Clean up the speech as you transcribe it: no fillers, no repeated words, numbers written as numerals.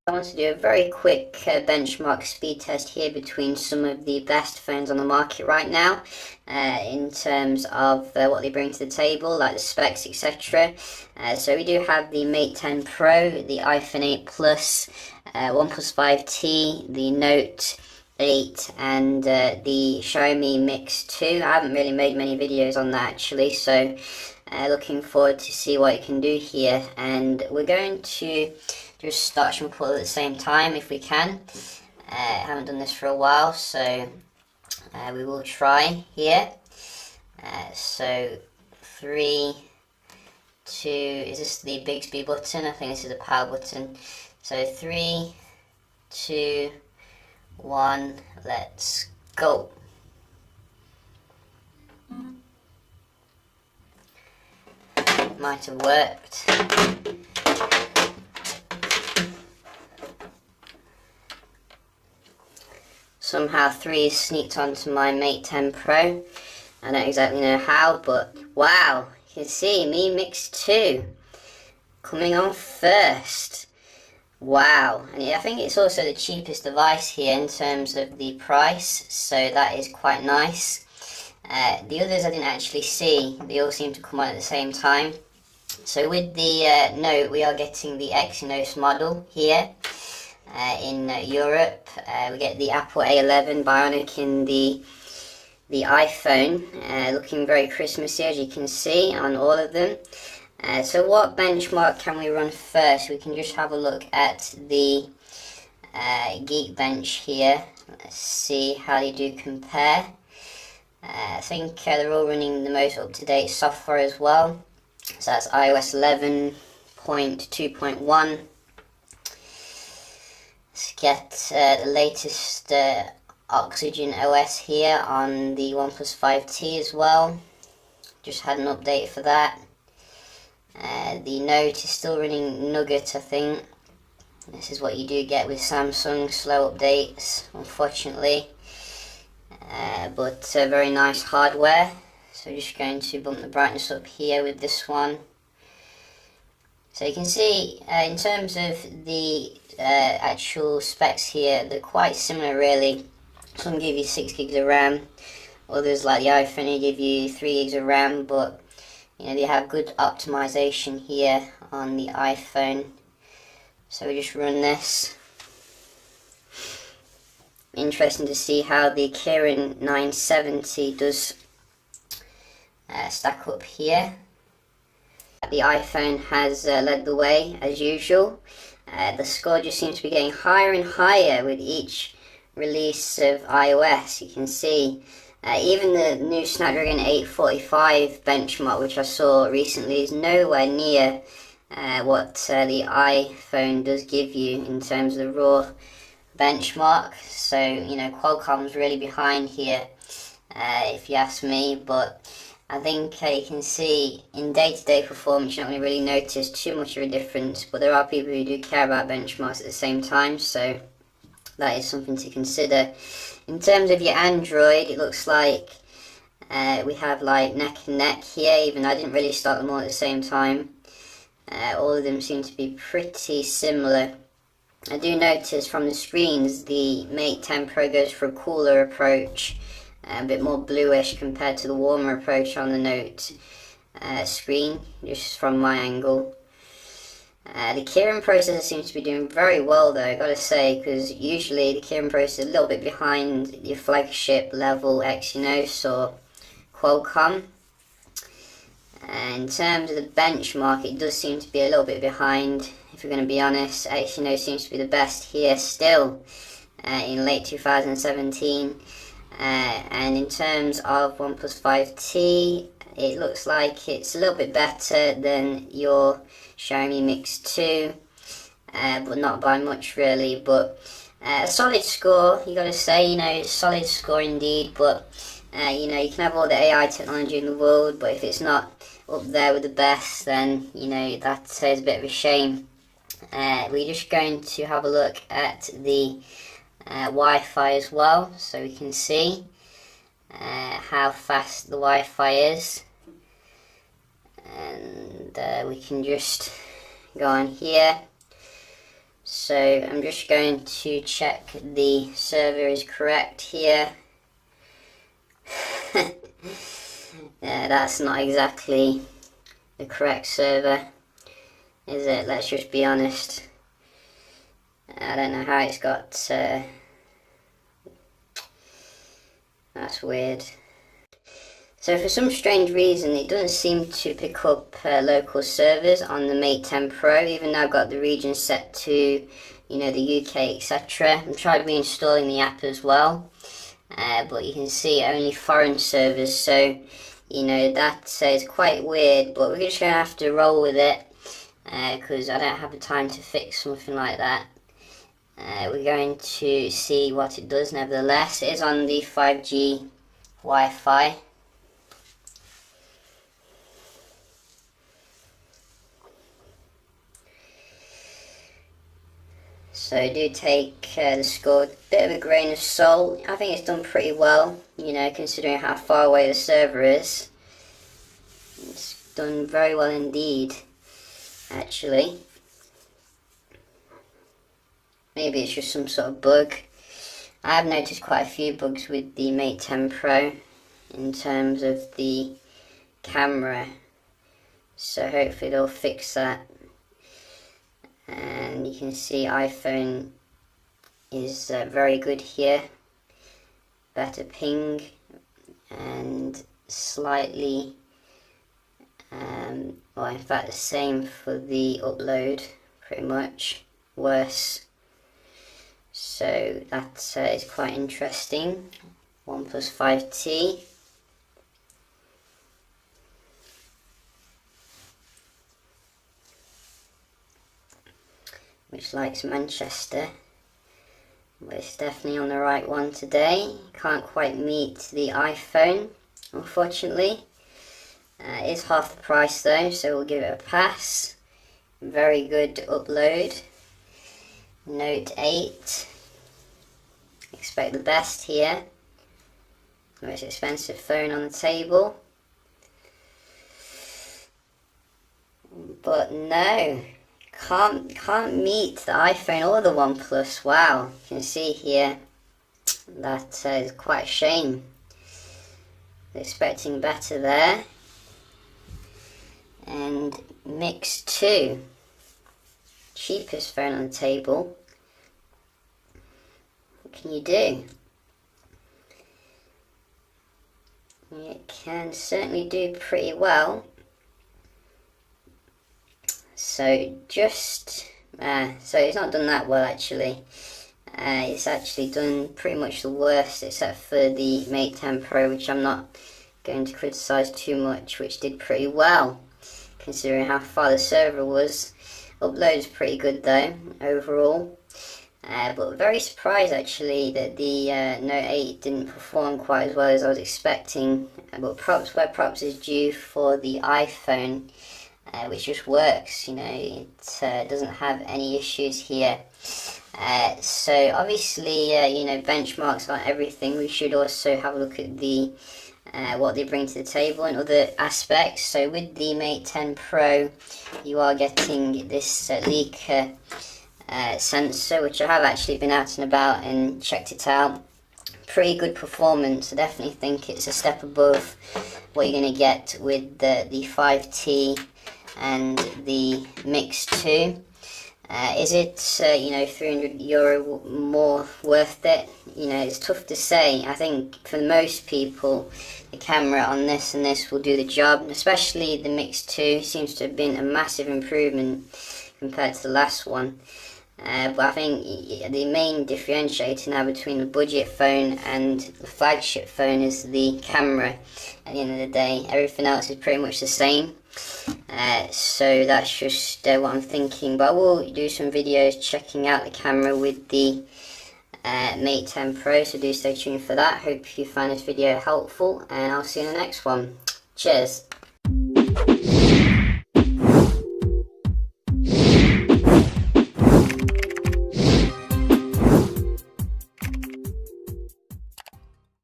I want to do a very quick benchmark speed test here between some of the best phones on the market right now in terms of what they bring to the table, like the specs, etc. So we do have the Mate 10 Pro, the iPhone 8 Plus, OnePlus 5T, the Note 8 and the Xiaomi Mix 2. I haven't really made many videos on that actually, so looking forward to see what it can do here. And we're going to just start and pull at the same time if we can. Haven't done this for a while, so we will try here. So 3, 2, is this the Bixby button? I think this is the power button. So 3, 2, 1, let's go. Might have worked. Somehow 3 sneaked onto my Mate 10 Pro. I don't exactly know how, but wow, you can see Mi Mix 2 coming on first. Wow, and I think it's also the cheapest device here in terms of the price, so that is quite nice. The others I didn't actually see, they all seem to come on at the same time. So with the Note, we are getting the Exynos model here. In Europe, we get the Apple A11 Bionic in the iPhone, looking very Christmassy as you can see on all of them. So what benchmark can we run first? We can just have a look at the Geekbench here. Let's see how they do compare. I think they're all running the most up-to-date software as well. So that's iOS 11.2.1. Let's get the latest Oxygen OS here on the OnePlus 5T as well. Just had an update for that. The Note is still running Nougat, I think. This is what you do get with Samsung, slow updates, unfortunately. But very nice hardware. So just going to bump the brightness up here with this one. So you can see in terms of the actual specs here, they're quite similar really. Some give you 6 gigs of RAM, others like the iPhone they give you 3 gigs of RAM, but you know they have good optimization here on the iPhone. So we just run this. Interesting to see how the Kirin 970 does stack up here. The iPhone has led the way as usual. The score just seems to be getting higher and higher with each release of iOS. You can see even the new Snapdragon 845 benchmark, which I saw recently, is nowhere near what the iPhone does give you in terms of the raw benchmark. So you know, Qualcomm's really behind here, if you ask me, but I think you can see in day-to-day performance you're not going to really notice too much of a difference, but there are people who do care about benchmarks at the same time, so that is something to consider. In terms of your Android, it looks like we have like neck and neck here, even I didn't really start them all at the same time. All of them seem to be pretty similar. I do notice from the screens the Mate 10 Pro goes for a cooler approach, a bit more bluish compared to the warmer approach on the Note screen, just from my angle. The Kirin processor seems to be doing very well though, I gotta say, because usually the Kirin processor is a little bit behind your flagship level Exynos or Qualcomm. In terms of the benchmark, it does seem to be a little bit behind, if we're going to be honest. Exynos seems to be the best here still in late 2017. And in terms of OnePlus 5T, it looks like it's a little bit better than your Xiaomi Mix 2, but not by much really. But a solid score, you got to say, you know, solid score indeed. But you know, you can have all the AI technology in the world, but if it's not up there with the best, then you know that is a bit of a shame. We're just going to have a look at the Wi-Fi as well, so we can see how fast the Wi-Fi is, and we can just go on here So I'm just going to check the server is correct here. That's not exactly the correct server, is it? Let's just be honest. I don't know how it's got... that's weird. So for some strange reason, it doesn't seem to pick up local servers on the Mate 10 Pro, even though I've got the region set to, you know, the UK, etc. I'm trying reinstalling the app as well, but you can see only foreign servers, so, you know, that is quite weird, but we're just going to have to roll with it, because I don't have the time to fix something like that. We're going to see what it does nevertheless. It is on the 5G Wi-Fi. So do take the score, bit of a grain of salt. I think it's done pretty well, you know, considering how far away the server is. It's done very well indeed, actually. Maybe it's just some sort of bug. I have noticed quite a few bugs with the Mate 10 Pro in terms of the camera, so hopefully they'll fix that. And you can see iPhone is very good here, better ping and slightly, well, in fact the same for the upload, pretty much worse. So that is quite interesting. OnePlus 5T. Which likes Manchester, but it's definitely on the right one today. Can't quite meet the iPhone, unfortunately. It is half the price though, so we'll give it a pass. Very good upload. Note 8. Expect the best here. Most expensive phone on the table. But no. Can't meet the iPhone or the OnePlus. Wow, you can see here that is quite a shame. Expecting better there. And Mix 2, cheapest phone on the table. What can you do? It can certainly do pretty well. So just, so it's not done that well actually. It's actually done pretty much the worst except for the Mate 10 Pro, which I'm not going to criticise too much, which did pretty well considering how far the server was. Upload's pretty good though, overall. But very surprised actually that the Note 8 didn't perform quite as well as I was expecting. But props where props is due for the iPhone. Which just works, you know, it doesn't have any issues here. So obviously, you know, benchmarks on everything. We should also have a look at the what they bring to the table and other aspects. So with the Mate 10 Pro, you are getting this leaker sensor, which I have actually been out and about and checked it out. Pretty good performance. I definitely think it's a step above what you're going to get with the 5T and the Mix 2. Is it, you know, €300 more worth it? You know, it's tough to say. I think for most people, the camera on this and this will do the job, especially the Mix 2 seems to have been a massive improvement compared to the last one. But I think the main differentiator now between the budget phone and the flagship phone is the camera. At the end of the day, everything else is pretty much the same. So that's just what I'm thinking. But I will do some videos checking out the camera with the Mate 10 Pro, so do stay tuned for that. Hope you find this video helpful, and I'll see you in the next one. Cheers.